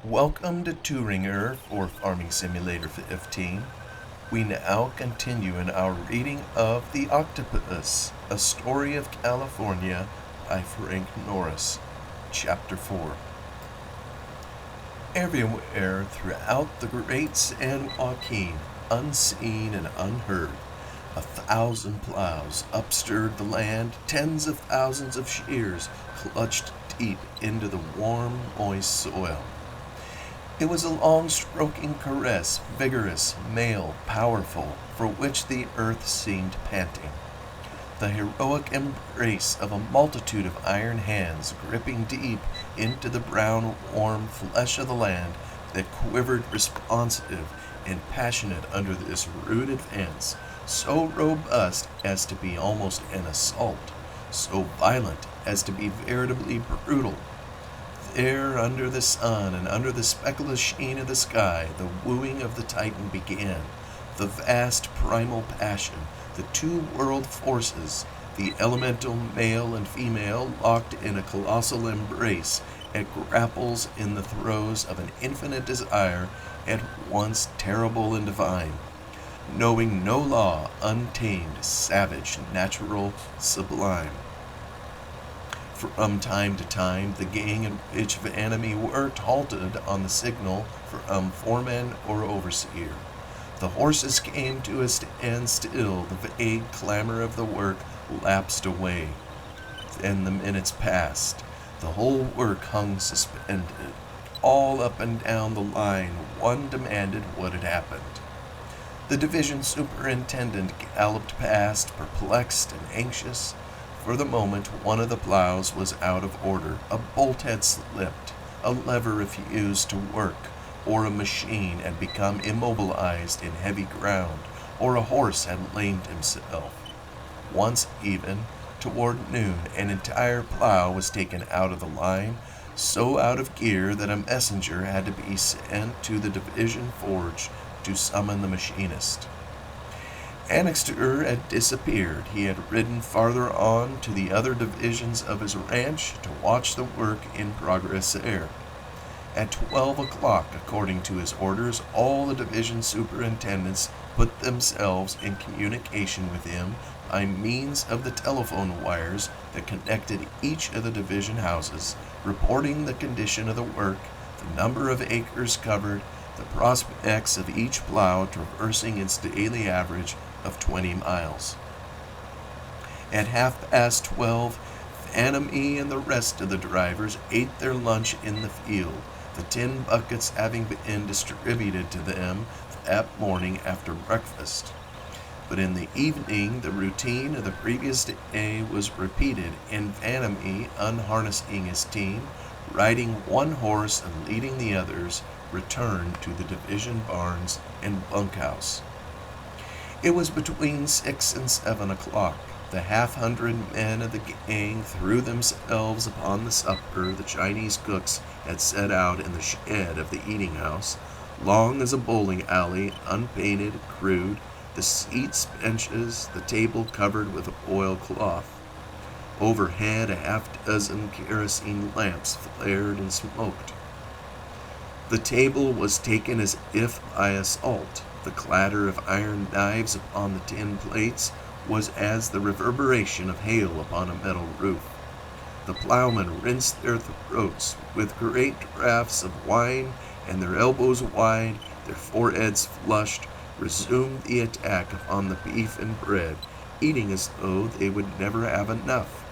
Welcome to Thueringer for Farming Simulator 15. We now continue in our reading of The Octopus, A Story of California by Frank Norris, Chapter 4. Everywhere throughout the great San Joaquin, unseen and unheard, 1,000 plows upstirred the land, tens of thousands of shears clutched deep into the warm, moist soil. It was a long-stroking caress, vigorous, male, powerful, for which the earth seemed panting. The heroic embrace of a multitude of iron hands gripping deep into the brown, warm flesh of the land that quivered responsive and passionate under this rude advance, so robust as to be almost an assault, so violent as to be veritably brutal. There, under the sun and under the speckless sheen of the sky, the wooing of the Titan began. The vast primal passion, the two world forces, the elemental male and female locked in a colossal embrace, at grapples in the throes of an infinite desire, at once terrible and divine. Knowing no law, untamed, savage, natural, sublime. From time to time, the gang in which the enemy worked halted on the signal from foreman or overseer. The horses came to a standstill, the vague clamor of the work lapsed away. Then the minutes passed. The whole work hung suspended. All up and down the line, one demanded what had happened. The division superintendent galloped past, perplexed and anxious. For the moment, one of the plows was out of order. A bolt had slipped, a lever refused to work, or a machine had become immobilized in heavy ground, or a horse had lamed himself. Once even, toward noon, an entire plow was taken out of the line, so out of gear that a messenger had to be sent to the division forge to summon the machinist. Annixter had disappeared. He had ridden farther on to the other divisions of his ranch to watch the work in progress there. At 12 o'clock, according to his orders, all the division superintendents put themselves in communication with him by means of the telephone wires that connected each of the division houses, reporting the condition of the work, the number of acres covered, the prospects of each plow traversing its daily average of 20 miles. At 12:30, Vanamy and the rest of the drivers ate their lunch in the field, the tin buckets having been distributed to them that morning after breakfast. But in the evening, the routine of the previous day was repeated, and Vanamy, unharnessing his team, riding one horse and leading the others, returned to the division barns and bunkhouse. It was between 6 and 7 o'clock. The 100 men of the gang threw themselves upon the supper the Chinese cooks had set out in the shed of the eating house, long as a bowling alley, unpainted, crude, the seats, benches, the table covered with oilcloth. Overhead, a half-dozen kerosene lamps flared and smoked. The table was taken as if by assault. The clatter of iron knives upon the tin plates was as the reverberation of hail upon a metal roof. The plowmen rinsed their throats with great draughts of wine, and their elbows wide, their foreheads flushed, resumed the attack upon the beef and bread, eating as though they would never have enough.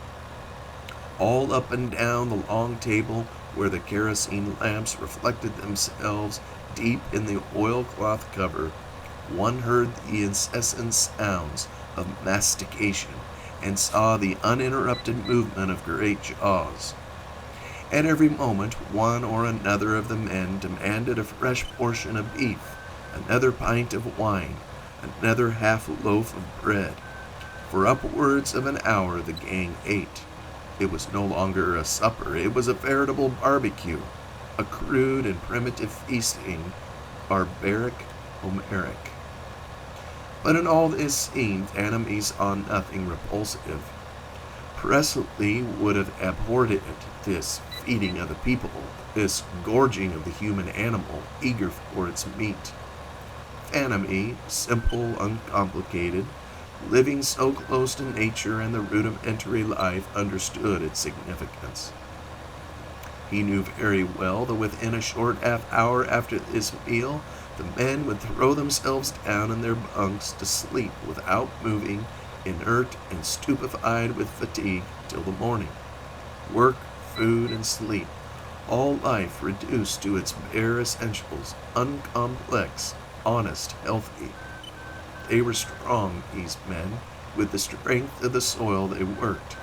All up and down the long table, where the kerosene lamps reflected themselves deep in the oilcloth cover, one heard the incessant sounds of mastication and saw the uninterrupted movement of great jaws. At every moment, one or another of the men demanded a fresh portion of beef, another pint of wine, another half loaf of bread. For upwards of an hour the gang ate. It was no longer a supper, it was a veritable barbecue, a crude and primitive feasting, barbaric, Homeric. But in all this scene, enemy saw nothing repulsive. Presley would have abhorred it, this feeding of the people, this gorging of the human animal, eager for its meat. Enemy, simple, uncomplicated, living so close to nature and the rudimentary life, understood its significance. He knew very well that within a short half-hour after this meal, the men would throw themselves down in their bunks to sleep without moving, inert and stupefied with fatigue till the morning. Work, food, and sleep, all life reduced to its bare essentials, uncomplex, honest, healthy. They were strong, these men, with the strength of the soil they worked,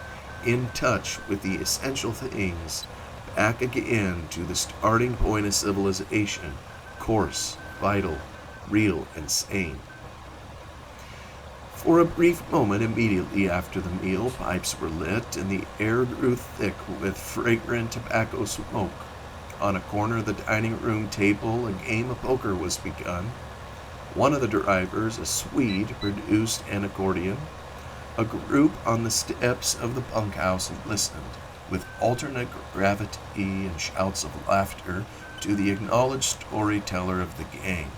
in touch with the essential things, back again to the starting point of civilization, coarse, vital, real, and sane. For a brief moment immediately after the meal, pipes were lit, and the air grew thick with fragrant tobacco smoke. On a corner of the dining room table, a game of poker was begun. One of the drivers, a Swede, produced an accordion. A group on the steps of the bunkhouse listened, with alternate gravity and shouts of laughter, to the acknowledged storyteller of the game.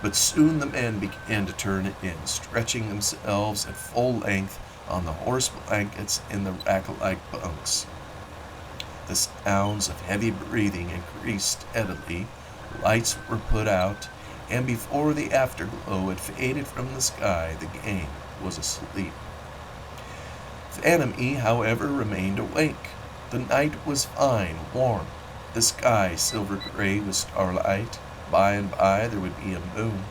But soon the men began to turn in, stretching themselves at full length on the horse blankets in the rack-like bunks. The sounds of heavy breathing increased steadily, lights were put out, and before the afterglow had faded from the sky, the game was asleep. The enemy, however, remained awake. The night was fine, warm, the sky silver-gray with starlight. By and by there would be a moon.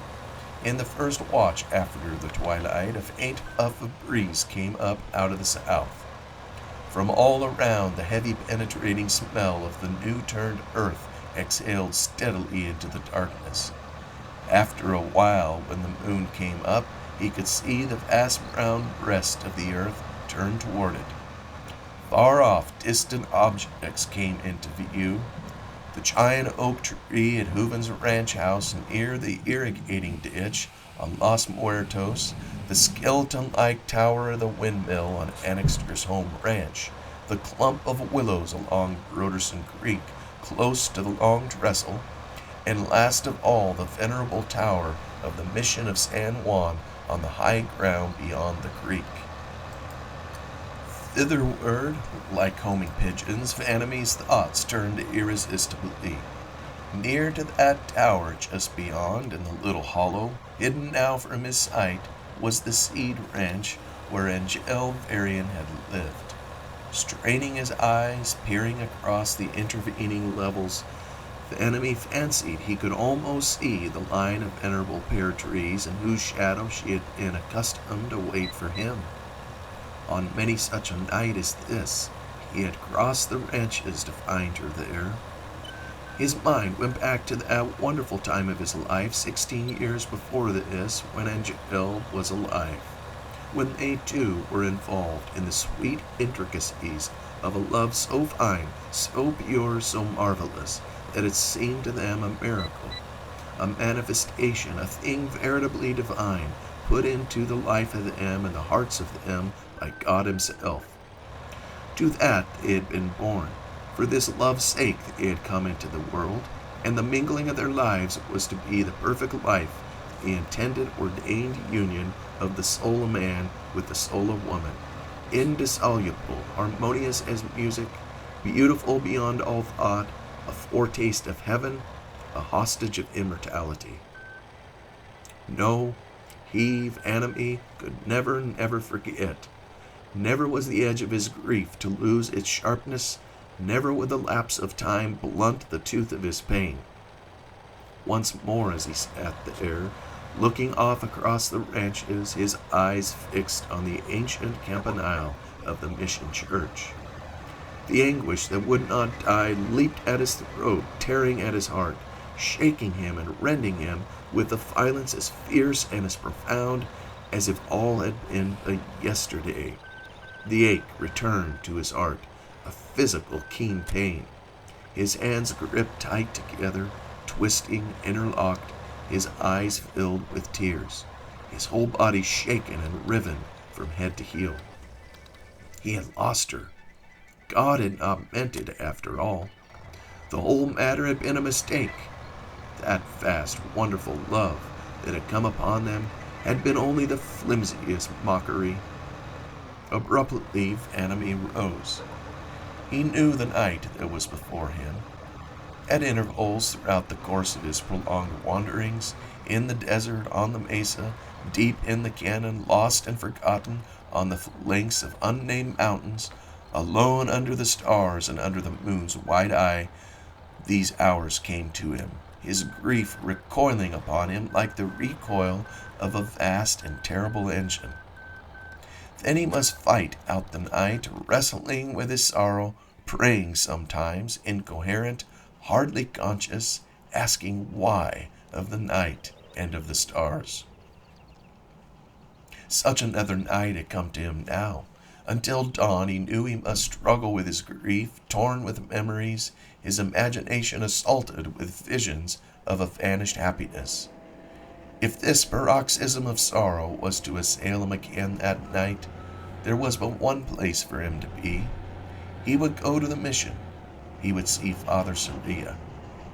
In the first watch after the twilight, a faint puff of breeze came up out of the south. From all around, the heavy penetrating smell of the new-turned earth exhaled steadily into the darkness. After a while, when the moon came up, he could see the vast brown breast of the earth turned toward it. Far off, distant objects came into view. The giant oak tree at Hooven's ranch house near the irrigating ditch on Los Muertos, the skeleton-like tower of the windmill on Annixter's home ranch, the clump of willows along Broderson Creek close to the Long Trestle, and last of all the venerable tower of the Mission of San Juan on the high ground beyond the creek. Thitherward, like homing pigeons, Vanamy's thoughts turned irresistibly. Near to that tower just beyond, in the little hollow, hidden now from his sight, was the seed ranch where Angel Varian had lived. Straining his eyes, peering across the intervening levels, Vanamy fancied he could almost see the line of venerable pear trees in whose shadow she had been accustomed to wait for him. On many such a night as this, he had crossed the ranches to find her there. His mind went back to that wonderful time of his life, 16 years before this, when Angel was alive, when they too were involved in the sweet intricacies of a love so fine, so pure, so marvelous, that it seemed to them a miracle, a manifestation, a thing veritably divine, put into the life of them and the hearts of them by God himself. To that they had been born. For this love's sake they had come into the world, and the mingling of their lives was to be the perfect life, the intended ordained union of the soul of man with the soul of woman, indissoluble, harmonious as music, beautiful beyond all thought, a foretaste of heaven, a hostage of immortality. No, he, Vanamy, could never forget. Never was the edge of his grief to lose its sharpness, never would the lapse of time blunt the tooth of his pain. Once more as he sat there, looking off across the ranches, his eyes fixed on the ancient campanile of the Mission Church. The anguish that would not die leaped at his throat, tearing at his heart, shaking him and rending him with a violence as fierce and as profound as if all had been a yesterday. The ache returned to his heart, a physical keen pain. His hands gripped tight together, twisting, interlocked, his eyes filled with tears. his whole body shaken and riven from head to heel. He had lost her. God had not meant it after all. The whole matter had been a mistake. That vast, wonderful love that had come upon them had been only the flimsiest mockery. Abruptly, Vanity rose. He knew the night that was before him. At intervals throughout the course of his prolonged wanderings, in the desert, on the mesa, deep in the canyon, lost and forgotten on the flanks of unnamed mountains, alone under the stars and under the moon's wide eye, these hours came to him, his grief recoiling upon him like the recoil of a vast and terrible engine. Then he must fight out the night, wrestling with his sorrow, praying sometimes, incoherent, hardly conscious, asking why of the night and of the stars. Such another night had come to him now. Until dawn he knew he must struggle with his grief, torn with memories, his imagination assaulted with visions of a vanished happiness. If this paroxysm of sorrow was to assail him again that night, there was but one place for him to be. He would go to the mission. He would see Father Soria.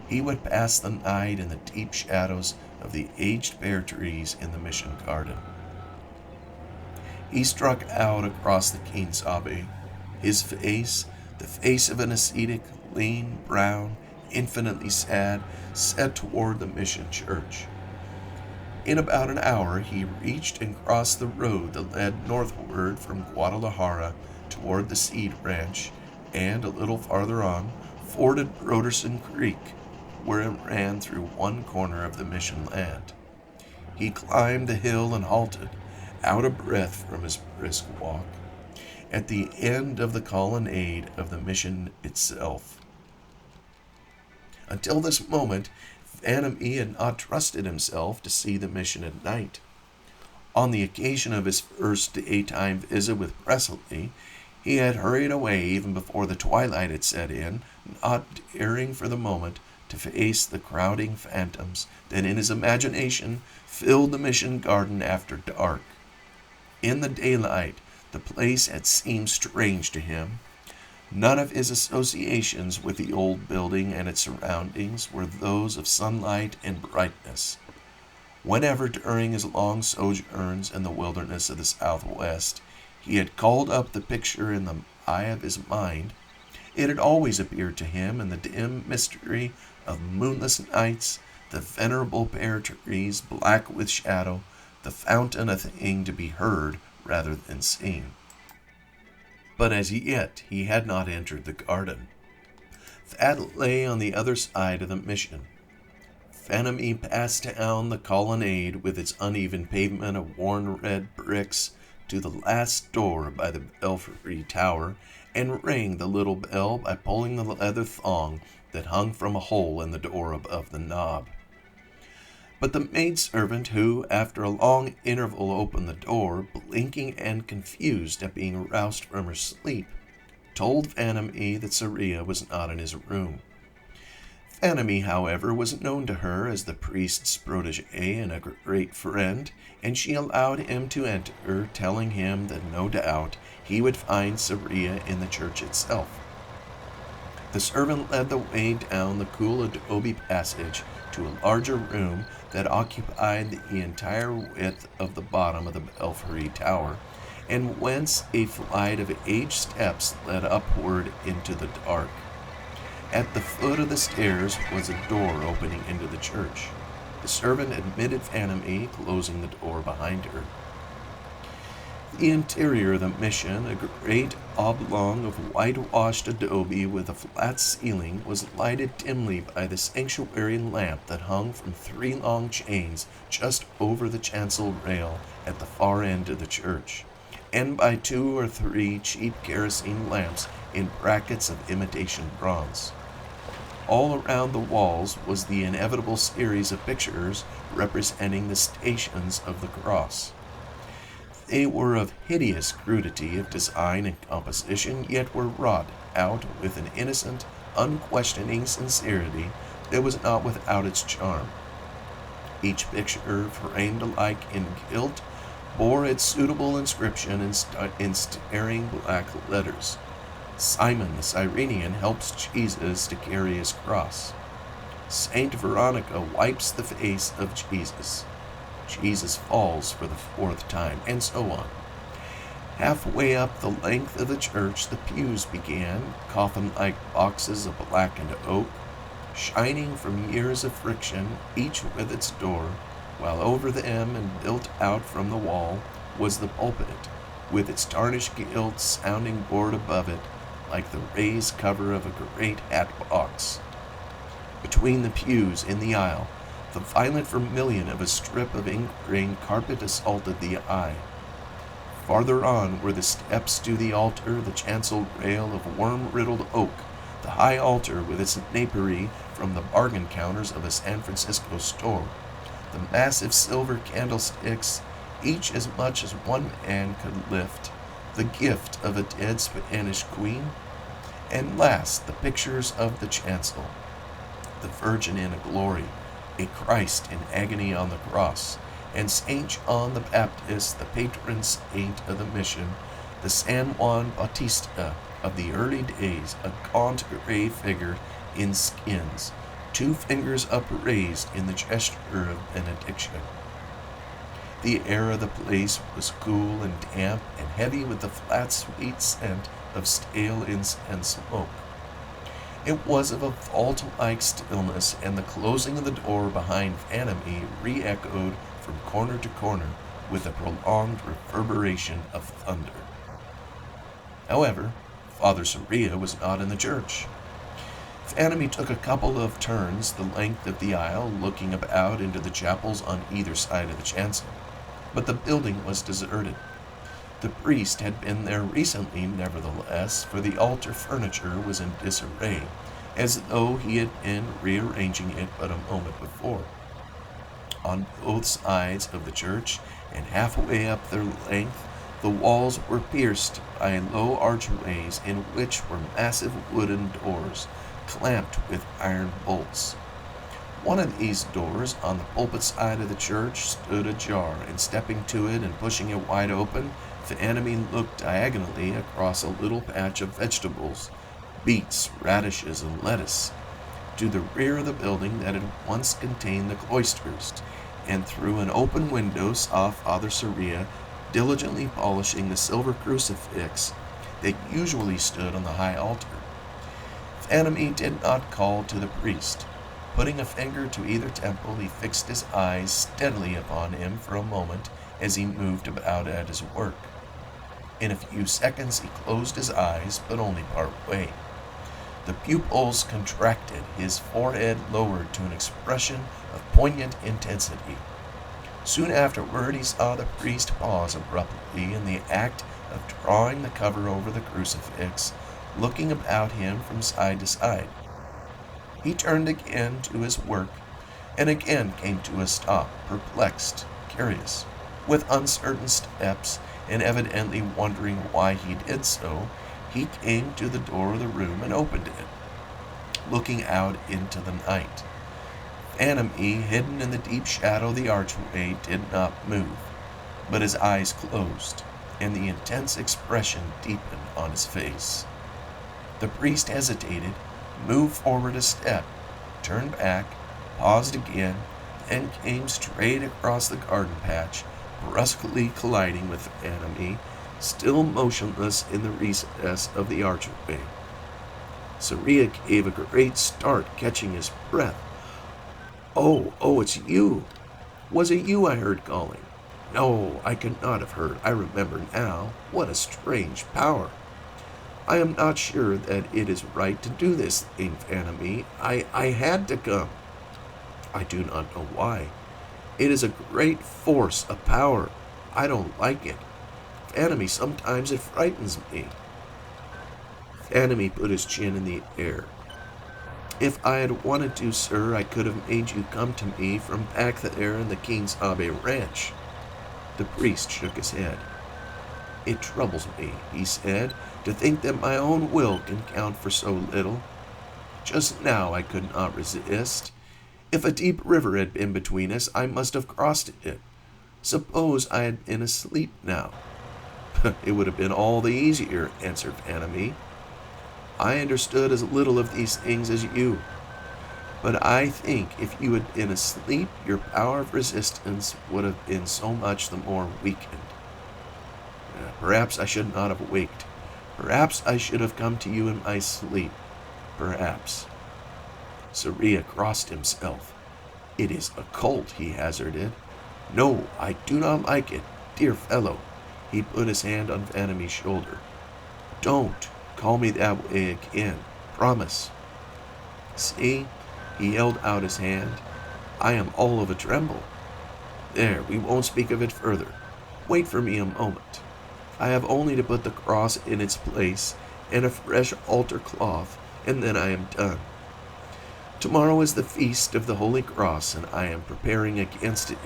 He would pass the night in the deep shadows of the aged pear trees in the mission garden. He struck out across the Quinsabe, his face, the face of an ascetic, lean, brown, infinitely sad, set toward the mission church. In about an hour he reached and crossed the road that led northward from Guadalajara toward the seed ranch, and a little farther on, forded Broderson Creek, where it ran through one corner of the mission land. He climbed the hill and halted, out of breath from his brisk walk, at the end of the colonnade of the mission itself. Until this moment, Vanity had not trusted himself to see the mission at night. On the occasion of his first daytime visit with Presley, he had hurried away even before the twilight had set in, not daring for the moment to face the crowding phantoms that in his imagination filled the mission garden after dark. In the daylight, the place had seemed strange to him. None of his associations with the old building and its surroundings were those of sunlight and brightness. Whenever during his long sojourns in the wilderness of the Southwest he had called up the picture in the eye of his mind, it had always appeared to him in the dim mystery of moonless nights, the venerable pear trees black with shadow, the fountain a thing to be heard rather than seen. But as yet he had not entered the garden. That lay on the other side of the mission. Vanity passed down the colonnade with its uneven pavement of worn red bricks to the last door by the belfry tower, and rang the little bell by pulling the leather thong that hung from a hole in the door above the knob. But the maidservant who, after a long interval, opened the door, blinking and confused at being roused from her sleep, told Vanity that Soria was not in his room. Vanity, however, was known to her as the priest's protégé and a great friend, and she allowed him to enter, telling him that no doubt he would find Soria in the church itself. The servant led the way down the cool adobe passage to a larger room that occupied the entire width of the bottom of the belfry tower, and whence a flight of 8 steps led upward into the dark. At the foot of the stairs was a door opening into the church. The servant admitted Vanity, closing the door behind her. The interior of the mission, a great oblong of whitewashed adobe with a flat ceiling, was lighted dimly by the sanctuary lamp that hung from 3 long chains just over the chancel rail at the far end of the church, and by 2 or 3 cheap kerosene lamps in brackets of imitation bronze. All around the walls was the inevitable series of pictures representing the stations of the cross. They were of hideous crudity of design and composition, yet were wrought out with an innocent, unquestioning sincerity that was not without its charm. Each picture, framed alike in gilt, bore its suitable inscription in staring black letters. Simon the Cyrenian helps Jesus to carry his cross. Saint Veronica wipes the face of Jesus. Jesus falls for the fourth time, and so on. Halfway up the length of the church, the pews began, coffin-like boxes of blackened oak, shining from years of friction, each with its door, while over them and built out from the wall was the pulpit, with its tarnished gilt sounding board above it, like the raised cover of a great hat box. Between the pews in the aisle, the violent vermilion of a strip of ink-grained carpet assaulted the eye. Farther on were the steps to the altar, the chancel rail of worm-riddled oak, the high altar with its napery from the bargain counters of a San Francisco store, the massive silver candlesticks, each as much as one man could lift, the gift of a dead Spanish queen, and last the pictures of the chancel, the Virgin in glory, a Christ in agony on the cross, and Saint John the Baptist, the patron saint of the mission, the San Juan Bautista of the early days, a gaunt gray figure in skins, 2 fingers upraised in the gesture of benediction. The air of the place was cool and damp and heavy with the flat, sweet scent of stale incense smoke. It was of a vault-like stillness, and the closing of the door behind Vanamy re-echoed from corner to corner with a prolonged reverberation of thunder. However, Father Soria was not in the church. Vanamy took a couple of turns the length of the aisle, looking about into the chapels on either side of the chancel, but the building was deserted. The priest had been there recently, nevertheless, for the altar furniture was in disarray, as though he had been rearranging it but a moment before. On both sides of the church, and halfway up their length, the walls were pierced by low archways in which were massive wooden doors, clamped with iron bolts. One of these doors, on the pulpit side of the church, stood ajar, and stepping to it and pushing it wide open, Vanamy looked diagonally across a little patch of vegetables, beets, radishes, and lettuce, to the rear of the building that had once contained the cloisters, and through an open window saw Father Soria diligently polishing the silver crucifix that usually stood on the high altar. Vanamy did not call to the priest. Putting a finger to either temple, he fixed his eyes steadily upon him for a moment as he moved about at his work. In a few seconds he closed his eyes, but only part way. The pupils contracted, his forehead lowered to an expression of poignant intensity. Soon afterward he saw the priest pause abruptly in the act of drawing the cover over the crucifix, looking about him from side to side. He turned again to his work, and again came to a stop, perplexed, curious. With uncertain steps, and evidently wondering why he did so, he came to the door of the room and opened it, looking out into the night. Vanamy, hidden in the deep shadow of the archway, did not move, but his eyes closed, and the intense expression deepened on his face. The priest hesitated, moved forward a step, turned back, paused again, and came straight across the garden patch, brusquely colliding with Vanamy, still motionless in the recess of the archway. Soria gave a great start, catching his breath. Oh, it's you! Was it you I heard calling? No, I could not have heard. I remember now. What a strange power! I am not sure that it is right to do this thing, Vanamy. I had to come. I do not know why. It is a great force, a power. I don't like it. Vanamy, sometimes it frightens me. Vanamy put his chin in the air. If I had wanted to, sir, I could have made you come to me from back there in the King's Abbey Ranch. The priest shook his head. It troubles me, he said, to think that my own will can count for so little. Just now I could not resist. If a deep river had been between us, I must have crossed it. Suppose I had been asleep now. It would have been all the easier, answered Vanamee. I understood as little of these things as you. But I think if you had been asleep, your power of resistance would have been so much the more weakened. Perhaps I should not have waked. Perhaps I should have come to you in my sleep. Perhaps. Sarria crossed himself. It is occult, he hazarded. No, I do not like it, dear fellow. He put his hand on Vanamee's shoulder. Don't call me that way again. Promise. See? He held out his hand. I am all of a tremble. There, we won't speak of it further. Wait for me a moment. I have only to put the cross in its place and a fresh altar cloth, and then I am done. Tomorrow is the feast of the Holy Cross, and I am preparing against it.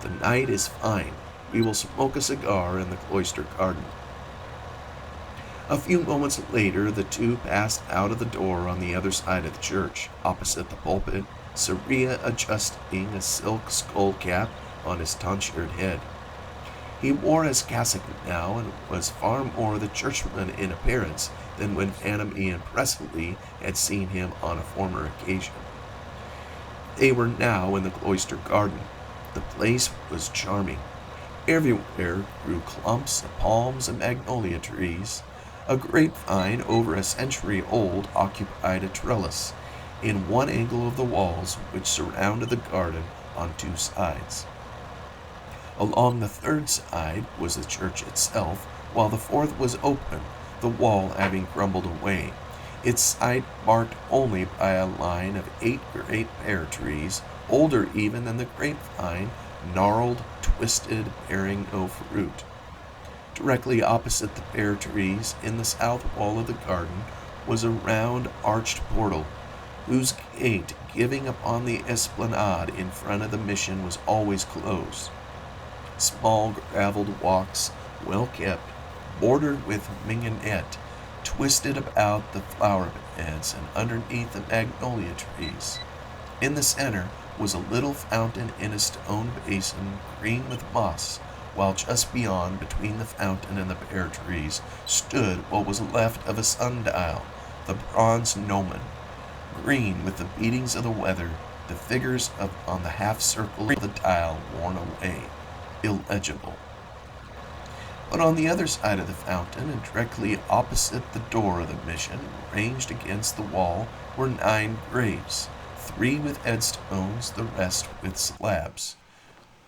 The night is fine. We will smoke a cigar in the cloister garden. A few moments later, the two passed out of the door on the other side of the church, opposite the pulpit, Sarria adjusting a silk skull cap on his tonsured head. He wore his cassock now and was far more the churchman in appearance than when Vanamee and Presley had seen him on a former occasion. They were now in the cloister garden. The place was charming. Everywhere grew clumps of palms and magnolia trees. A grapevine over a century old occupied a trellis in one angle of the walls which surrounded the garden on two sides. Along the third side was the church itself, while the fourth was open, the wall having crumbled away, its side marked only by a line of 8 great pear trees, older even than the grapevine, gnarled, twisted, bearing no fruit. Directly opposite the pear trees, in the south wall of the garden, was a round, arched portal, whose gate giving upon the esplanade in front of the mission was always closed. Small graveled walks, well kept, bordered with mignonette, twisted about the flower beds and underneath the magnolia trees. In the center was a little fountain in a stone basin green with moss, while just beyond, between the fountain and the pear trees, stood what was left of a sundial, the bronze gnomon, green with the beatings of the weather, the figures on the half-circle of the dial worn away, illegible. But on the other side of the fountain, and directly opposite the door of the mission, ranged against the wall, were 9 graves, 3 with headstones, the rest with slabs.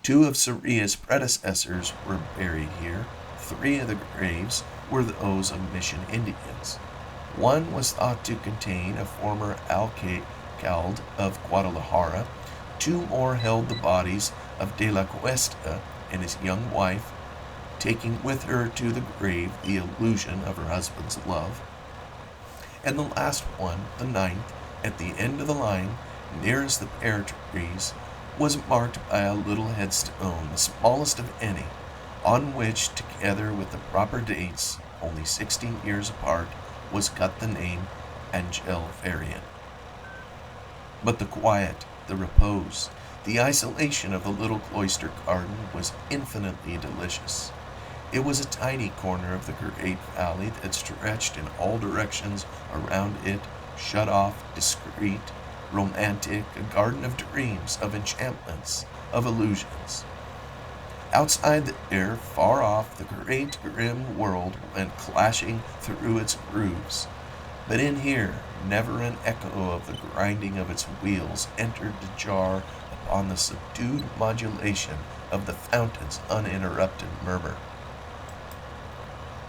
2 of Sarria's predecessors were buried here. 3 of the graves were those of mission Indians. One was thought to contain a former alcalde of Guadalajara. 2 more held the bodies of De La Cuesta and his young wife, taking with her to the grave the illusion of her husband's love. And the last one, the 9th, at the end of the line, nearest the pear trees, was marked by a little headstone, the smallest of any, on which, together with the proper dates, only 16 years apart, was cut the name Angel Varian. But the quiet, the repose, the isolation of the little cloister garden was infinitely delicious. It was a tiny corner of the great valley that stretched in all directions around it, shut off, discreet, romantic, a garden of dreams, of enchantments, of illusions. Outside there, far off, the great grim world went clashing through its grooves. But in here, never an echo of the grinding of its wheels entered to jar upon the subdued modulation of the fountain's uninterrupted murmur.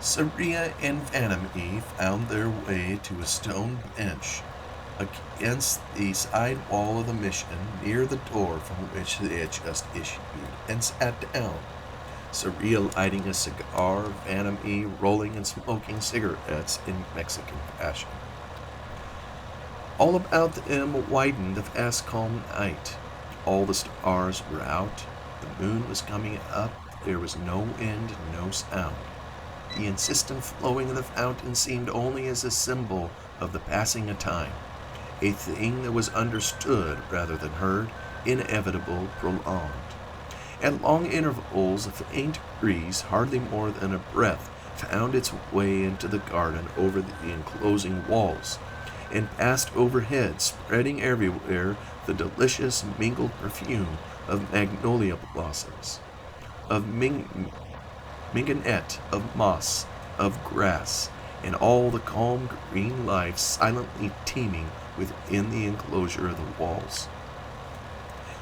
Sarria and Vanamee found their way to a stone bench against the side wall of the mission near the door from which they had just issued, and sat down, Sarria lighting a cigar, Vanamee rolling and smoking cigarettes in Mexican fashion. All about them widened the fast calm night. All the stars were out, the moon was coming up, there was no wind, no sound. The insistent flowing of the fountain seemed only as a symbol of the passing of time. a thing that was understood rather than heard, inevitable, prolonged. At long intervals, a faint breeze, hardly more than a breath, found its way into the garden over the enclosing walls, and passed overhead, spreading everywhere the delicious mingled perfume of magnolia blossoms, of mignonette, of moss, of grass, and all the calm green life silently teeming within the enclosure of the walls.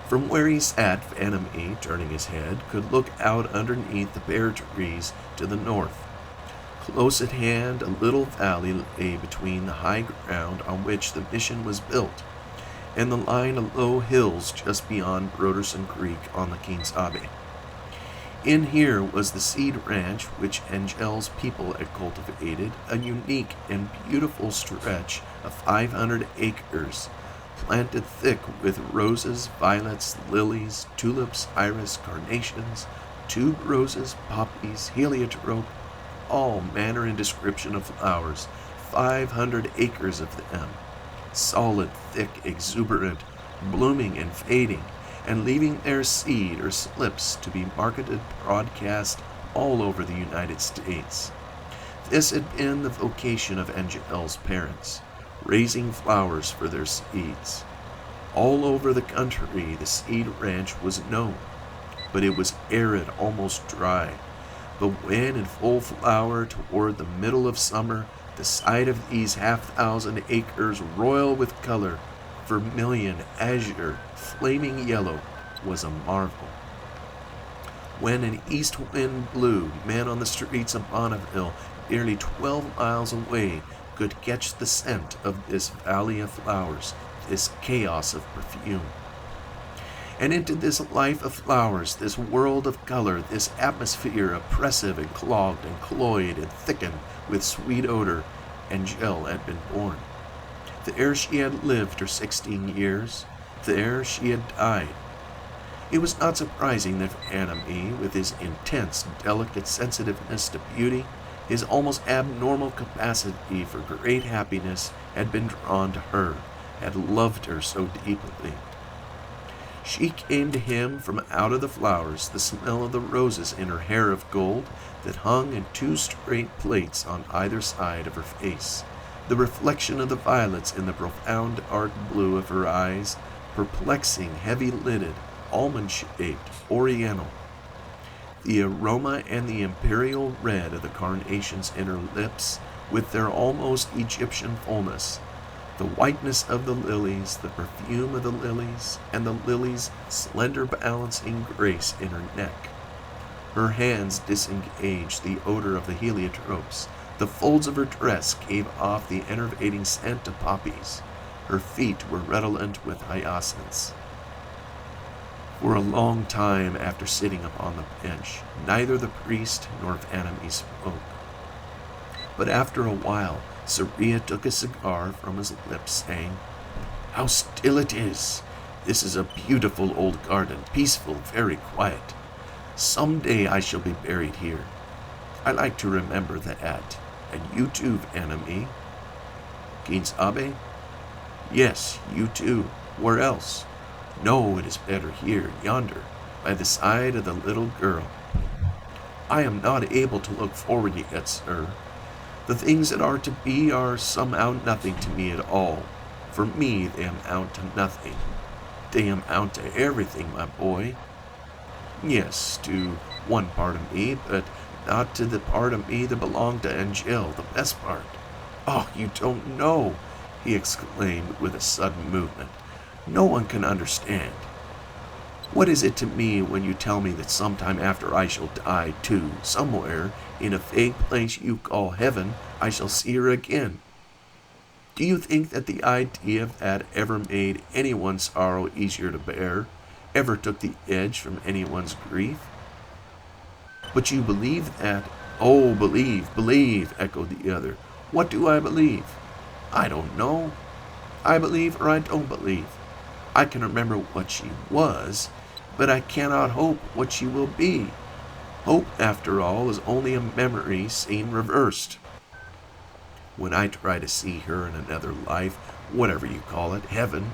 From where he sat, Vanamee, turning his head, could look out underneath the bare trees to the north. Close at hand, a little valley lay between the high ground on which the mission was built and the line of low hills just beyond Broderson Creek on the Quinsabe. In here was the seed ranch which Angel's people had cultivated, a unique and beautiful stretch of 500 acres, planted thick with roses, violets, lilies, tulips, iris, carnations, tuberoses, poppies, heliotrope, all manner and description of flowers, 500 acres of them, solid, thick, exuberant, blooming and fading, and leaving their seed or slips to be marketed broadcast all over the United States. This had been the vocation of Angel's parents, raising flowers for their seeds. All over the country the seed ranch was known, but it was arid, almost dry. But when in full flower toward the middle of summer, the sight of these 5,000 acres royal with color, vermilion, azure, flaming yellow, was a marvel. When an east wind blew, men on the streets of Bonneville, nearly 12 miles away, could catch the scent of this valley of flowers, this chaos of perfume. And into this life of flowers, this world of color, this atmosphere oppressive and clogged and cloyed and thickened with sweet odor, Angel had been born. There she had lived her 16 years. There she had died. It was not surprising that Vanamee, with his intense, delicate sensitiveness to beauty, his almost abnormal capacity for great happiness, had been drawn to her, had loved her so deeply. She came to him from out of the flowers, the smell of the roses in her hair of gold that hung in 2 straight plaits on either side of her face, the reflection of the violets in the profound dark blue of her eyes, perplexing, heavy-lidded, almond-shaped, oriental, the aroma and the imperial red of the carnations in her lips with their almost Egyptian fullness, the whiteness of the lilies, the perfume of the lilies, and the lilies' slender balancing grace in her neck. Her hands disengaged the odor of the heliotropes. The folds of her dress gave off the enervating scent of poppies. Her feet were redolent with hyacinths. For a long time after sitting upon the bench, neither the priest nor Vanamee spoke. But after a while, Saria took a cigar from his lips, saying, "How still it is! This is a beautiful old garden, peaceful, very quiet. Some day I shall be buried here. I like to remember that. And you too, Vanamee." "Quinsabe?" "Yes, you too. Where else?" "No, it is better here, yonder, by the side of the little girl." "I am not able to look forward yet, sir. The things that are to be are somehow nothing to me at all. For me, they amount to nothing. They amount to everything, my boy." "Yes, to one part of me, but not to the part of me that belonged to Angel, the best part." "Oh, you don't know," he exclaimed with a sudden movement. "No one can understand. What is it to me when you tell me that sometime after I shall die, too, somewhere, in a vague place you call heaven, I shall see her again? Do you think that the idea of that ever made anyone's sorrow easier to bear, ever took the edge from anyone's grief?" "But you believe that?" "Oh, believe, echoed the other. "What do I believe? I don't know. I believe or I don't believe. I can remember what she was, but I cannot hope what she will be. Hope, after all, is only a memory seen reversed. When I try to see her in another life, whatever you call it, heaven,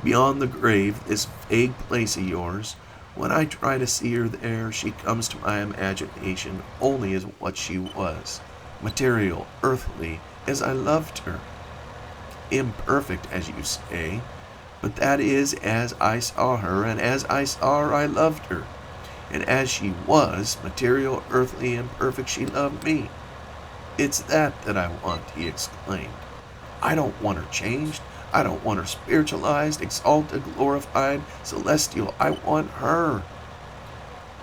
beyond the grave, this vague place of yours. When I try to see her there, she comes to my imagination only as what she was, material, earthly, as I loved her. Imperfect, as you say, but that is as I saw her, and as I saw her I loved her. And as she was, material, earthly, imperfect, she loved me. It's that I want, he exclaimed. I don't want her changed. I don't want her spiritualized, exalted, glorified, celestial. I want her.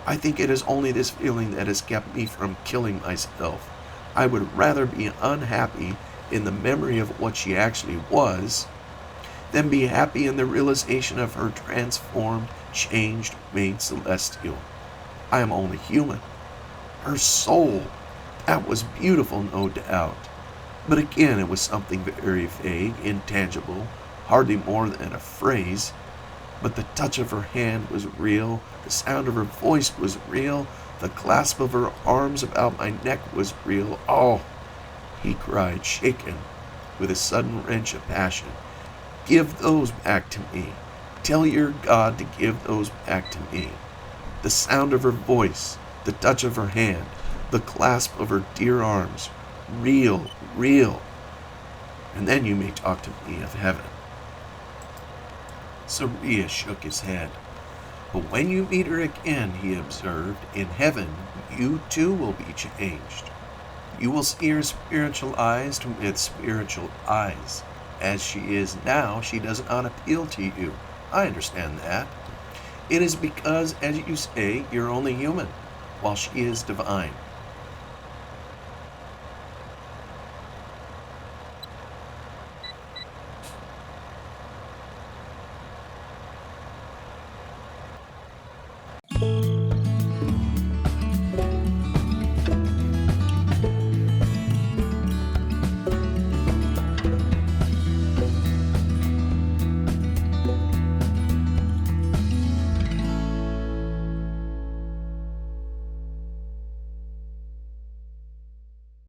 I think it is only this feeling that has kept me from killing myself. I would rather be unhappy in the memory of what she actually was than be happy in the realization of her transformed, changed, made celestial. I am only human. Her soul, that was beautiful, no doubt. But again, it was something very vague, intangible, hardly more than a phrase. But the touch of her hand was real, the sound of her voice was real, the clasp of her arms about my neck was real. Oh, he cried, shaken with a sudden wrench of passion. Give those back to me. Tell your God to give those back to me. The sound of her voice, the touch of her hand, the clasp of her dear arms. Real, real. And then you may talk to me of heaven. Soria shook his head. But when you meet her again, he observed, in heaven you too will be changed. You will see her spiritualized with spiritual eyes. As she is now, she does not appeal to you. I understand that. It is because, as you say, you're only human, while she is divine.